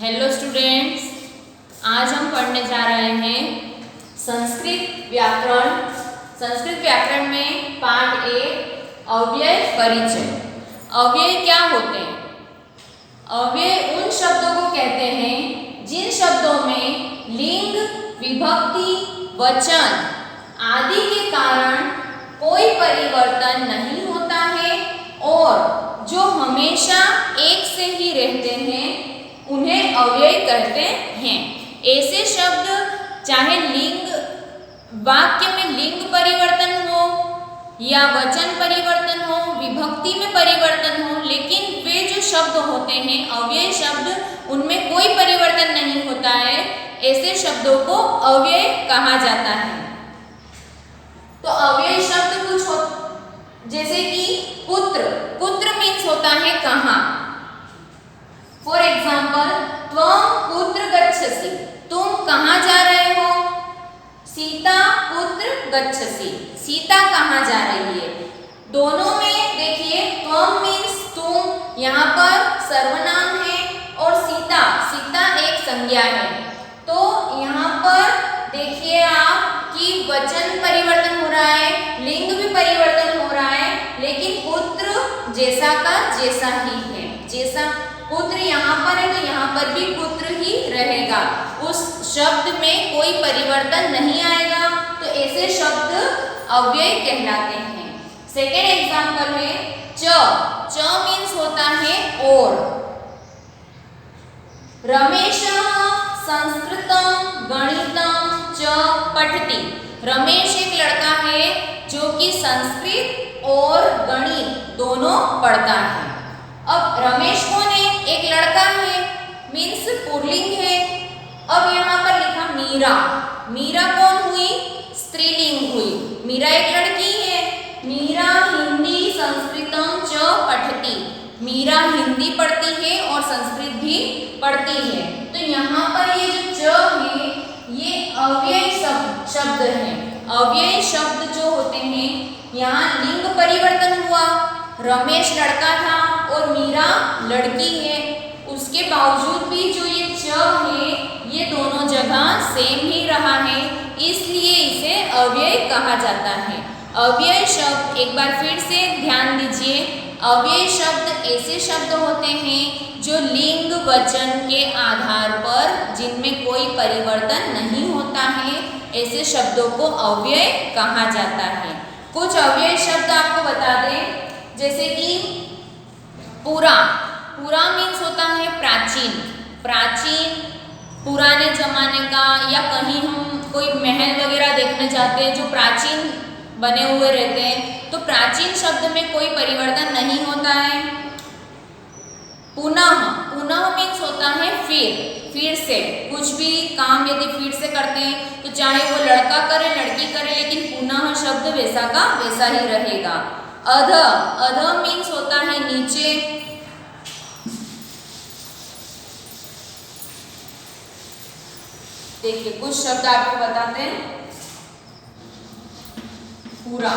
Hello students, आज हम पढ़ने जा रहे हैं संस्कृत व्याकरण। संस्कृत व्याकरण में पार्ट 1 अव्यय परिचय। अव्यय क्या होते हैं? अव्यय उन शब्दों को कहते हैं जिन शब्दों में लिंग, विभक्ति, वचन आदि के कारण कोई परिवर्तन नहीं होता है और जो हमेशा एक से ही रहते हैं उन्हें अव्यय कहते हैं। ऐसे शब्द चाहे लिंग, वाक्य में लिंग परिवर्तन हो या वचन परिवर्तन हो, विभक्ति में परिवर्तन हो, लेकिन वे जो शब्द होते हैं अव्यय शब्द, उनमें कोई परिवर्तन नहीं होता है। ऐसे शब्दों को अव्यय कहा जाता है। तो अव्यय शब्द कुछ हो, जैसे कि पुत्र। पुत्र मीन्स होता है कहाँ। फॉर एग्जाम्पल, त्वं पुत्र गच्छसि, तुम कहाँ जा रहे हो? सीता पुत्र गच्छसि, सीता कहाँ जा रही है? दोनों में देखिए, त्वं मीन्स तुम, यहाँ पर सर्वनाम है, और सीता, सीता एक संज्ञा है। तो यहाँ पर देखिए आप कि वचन परिवर्तन हो रहा है, लिंग भी परिवर्तन हो रहा है, लेकिन पुत्र जैसा का जैसा ही है। जैसा पुत्र यहाँ पर है तो यहाँ पर भी पुत्र ही रहेगा, उस शब्द में कोई परिवर्तन नहीं आएगा। तो ऐसे शब्द अव्यय कहलाते हैं। सेकेंड एग्जाम्पल है च। च मीन्स होता है और। रमेशः संस्कृतं गणितं च पठति। रमेश एक लड़का है जो कि संस्कृत और गणित दोनों पढ़ता है। अब रमेश कौन है? एक लड़का है, मीन्स पुल्लिंग है। अब यहाँ पर लिखा मीरा। मीरा कौन हुई? स्त्रीलिंग हुई। मीरा एक लड़की है। मीरा हिंदी संस्कृतं च पठति। मीरा हिंदी पढ़ती है और संस्कृत भी पढ़ती है। तो यहाँ पर ये जो च है ये अव्यय शब्द है। अव्यय शब्द जो होते हैं, यहाँ लिंग परिवर्तन हुआ। रमेश लड़का था और मीरा लड़की है, उसके बावजूद भी जो ये च है ये दोनों जगह सेम ही रहा है, इसलिए इसे अव्यय कहा जाता है। अव्यय शब्द एक बार फिर से ध्यान दीजिए, अव्यय शब्द ऐसे शब्द होते हैं जो लिंग वचन के आधार पर जिनमें कोई परिवर्तन नहीं होता है, ऐसे शब्दों को अव्यय कहा जाता है। कुछ अव्यय शब्द आपको बता दें, जैसे कि पुरा। पुरा मीन्स होता है प्राचीन। प्राचीन, पुराने जमाने का, या कहीं हम कोई महल वगैरह देखने जाते हैं जो प्राचीन बने हुए रहते हैं, तो प्राचीन शब्द में कोई परिवर्तन नहीं होता है। पुनः। पुनः मीन्स होता है फिर से। कुछ भी काम यदि फिर से करते हैं तो चाहे वो लड़का करे लड़की करे, लेकिन पुनः शब्द वैसा का वैसा ही रहेगा। अध। अध मीन्स होता है नीचे। देखिए कुछ शब्द आपको बताते हैं। पूरा।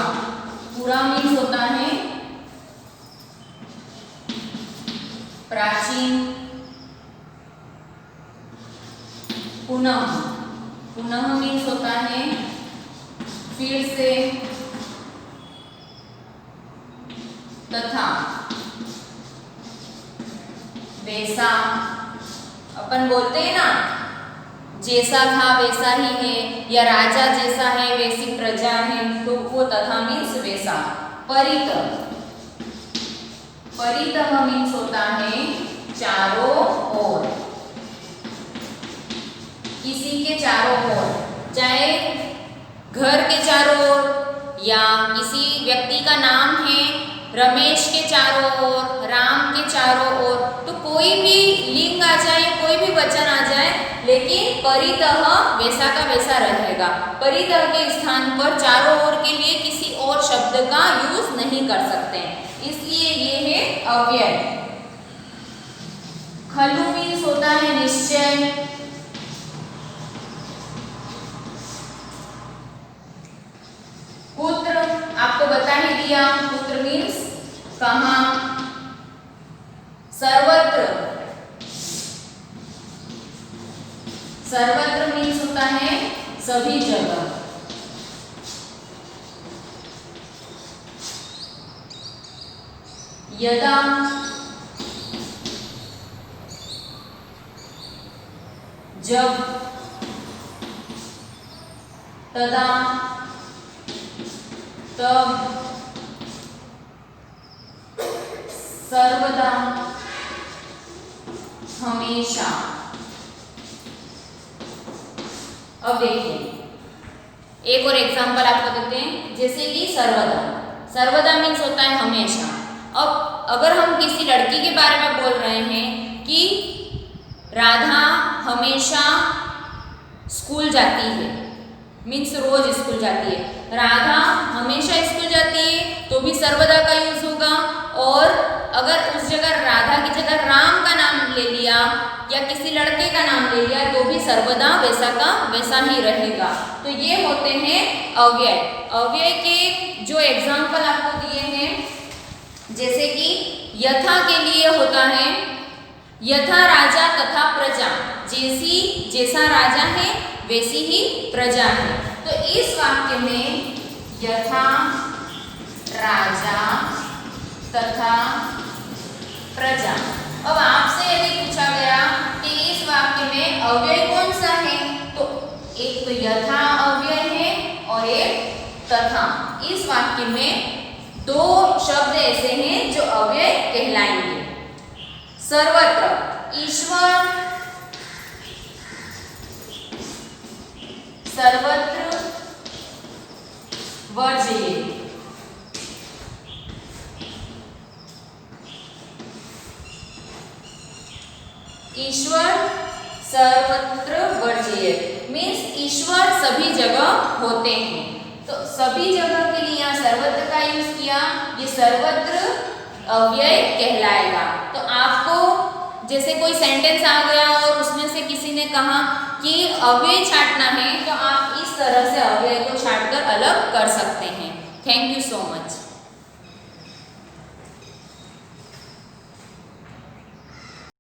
पूरा मीन्स होता है प्राचीन। पुनः। पुनः मीन्स होता है फिर से। तथा। वैसा। अपन बोलते हैं ना, जैसा था वैसा ही है, या राजा जैसा है वैसी प्रजा है, तो वो तथा मीन्स वैसा। परित। परितः मीन्स होता है चारों ओर। किसी के चारों ओर, चाहे घर के चारों ओर, या किसी व्यक्ति का नाम है रमेश के चारों ओर, राम के चारों ओर, तो कोई भी लिंग आ जाए, कोई भी वचन आ जाए, लेकिन परितः वैसा का वैसा रहेगा। परितः के स्थान पर चारों ओर के लिए किसी और शब्द का यूज नहीं कर सकते, इसलिए ये है अव्यय। खलु मीन्स होता है निश्चय। पुत्र आपको बता ही दिया, पुत्र मीन्स कहाँ। सर्वत्र। सर्वत्र मीन्स होता है सभी जगह। यदा, जब, तदा, तब, सर्वदा, हमेशा। अब देखिए एक और एग्जांपल आपको देते हैं, जैसे कि सर्वदा। सर्वदा मीन्स होता है हमेशा। अब अगर हम किसी लड़की के बारे में बोल रहे हैं कि राधा हमेशा स्कूल जाती है, मीन्स रोज स्कूल जाती है, राधा हमेशा स्कूल जाती है, तो भी सर्वदा का यूज होगा। और अगर उस जगह राधा की जगह राम का नाम ले लिया या किसी लड़के का नाम ले लिया तो भी सर्वदा वैसा का वैसा ही रहेगा। तो ये होते हैं अव्यय। अव्यय के जो एग्जाम्पल आपको दिए हैं, जैसे कि यथा के लिए होता है यथा राजा तथा प्रजा, जैसा राजा है वैसी ही प्रजा है। तो इस वाक्य में यथा राजा तथा प्रजा। अब आपसे यदि पूछा गया कि इस वाक्य में अव्यय कौन सा है, तो एक तो यथा अव्यय है और एक तथा। इस वाक्य में दो शब्द ऐसे हैं जो अव्यय कहलाएंगे। सर्वत्र, ईश्वर सर्वत्र वर्जिए। ईश्वर सर्वत्र वर्जिए मीन्स ईश्वर सभी जगह होते हैं। तो सभी जगह के लिए यहाँ सर्वत्र का यूज किया, ये सर्वत्र अव्यय कहलाएगा। तो आपको जैसे कोई सेंटेंस आ गया और उसमें से किसी ने कहा कि अव्यय छांटना है, तो आप इस तरह से अव्यय को छांटकर अलग कर सकते हैं। Thank you so much.